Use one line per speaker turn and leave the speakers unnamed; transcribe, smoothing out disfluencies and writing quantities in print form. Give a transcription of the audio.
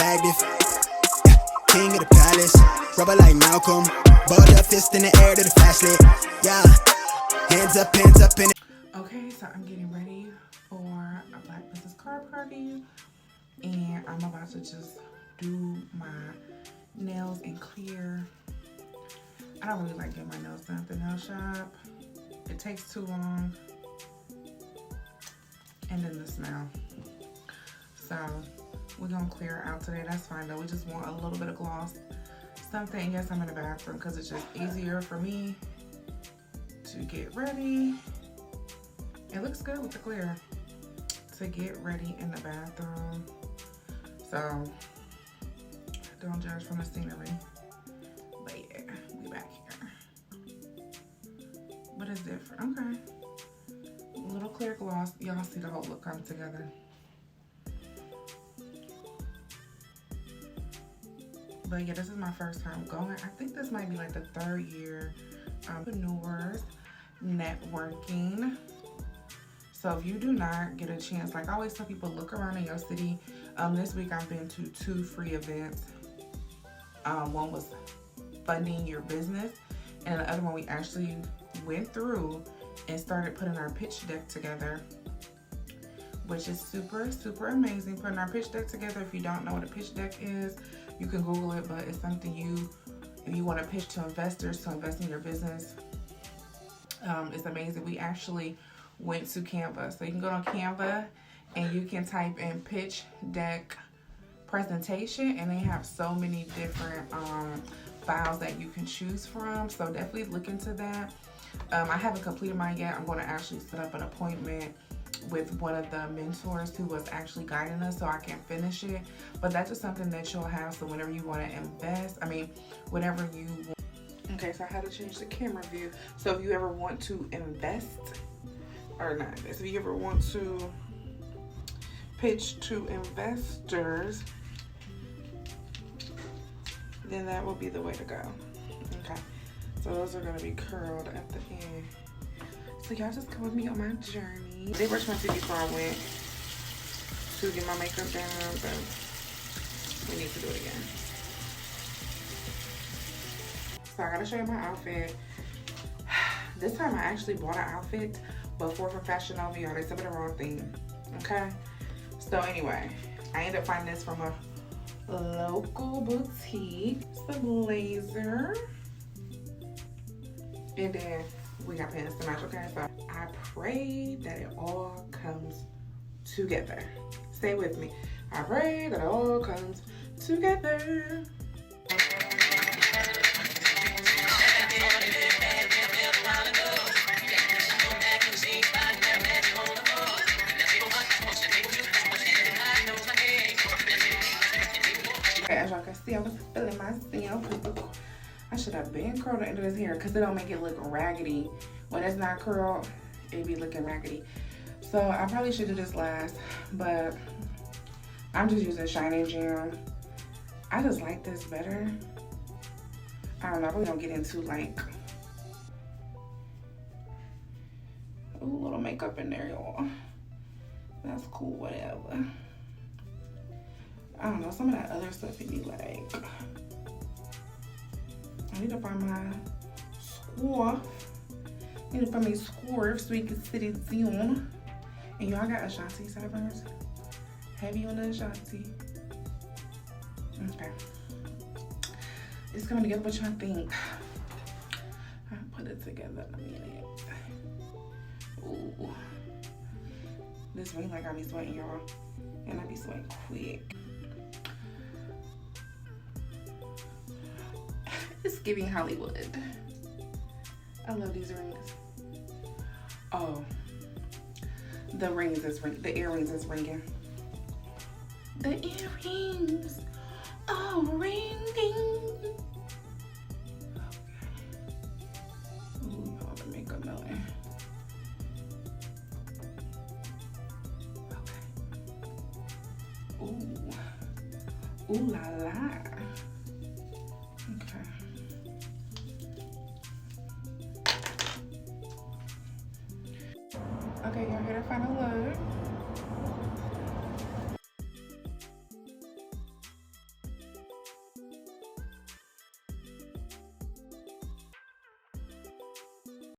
attractive. King of the palace, rubber like Malcolm. Balled up fist in the air to the flashlight. Yeah, hands up in it.
Okay, so I'm getting ready for a Black Princess carb party, and I'm about to just do my nails and clear. I don't really like getting my nails done at the nail shop. It takes too long. And then the smell. So we're gonna clear out today. That's fine though. We just want a little bit of gloss. Something. Yes, I'm in the bathroom because it's just easier for me to get ready. It looks good with the clear. To get ready in the bathroom. So don't judge from the scenery. But yeah, we back here. But it's different. Okay. A little clear gloss. Y'all see the whole look come together. But yeah, this is my first time going. I think this might be like the third year. Entrepreneurs networking. So if you do not get a chance, like I always tell people, look around in your city. This week I've been to 2 free events. One was funding your business, and the other one we actually went through and started putting our pitch deck together, which is super, super amazing. Putting our pitch deck together. If you don't know what a pitch deck is, you can Google it, but it's something if you want to pitch to investors to invest in your business. It's amazing. We actually went to Canva. So you can go on Canva and you can type in pitch deck presentation, and they have so many different files that you can choose from. So definitely look into that. I haven't completed mine yet. I'm going to actually set up an appointment with one of the mentors who was actually guiding us so I can finish it. But that's just something that you'll have, so whenever you want to invest, whenever you want. Okay, so I had to change the camera view. So if you ever want to invest, or not invest, if you ever want to pitch to investors, then that will be the way to go. Okay, so those are going to be curled at the end. So y'all just come with me on my journey. They brushed my teeth before I went to get my makeup done, but we need to do it again. So I gotta show you my outfit. This time I actually bought an outfit before from Fashion Nova. Y'all, they sent me the wrong thing. Okay? So anyway, I ended up finding this from a local boutique. It's a blazer. And then we got pants to match, okay? So I pray that it all comes together. Stay with me. I pray that it all comes together. Okay, as y'all can see, I was feeling myself. I should have been curled under this hair because it don't make it look raggedy. When it's not curled, it be looking raggedy. So I probably should do this last, but I'm just using Shine & Jam. I just like this better. I don't know, I really don't get into like, ooh, a little makeup in there, y'all. That's cool, whatever. I don't know, some of that other stuff it be like, I need to find my scarf. I need to find my scarf so we can sit it down. And y'all got Ashanti sideburns. Heavy on the Ashanti. Okay. It's coming together, what y'all think? I'll put it together in a minute. Ooh. This ring light got me sweating, y'all. And I be sweating quick. It's giving Hollywood. I love these rings. Oh, the earrings is ringing. The earrings are ringing. Ooh, y'all, the makeup melting. Okay. Ooh. Ooh la la.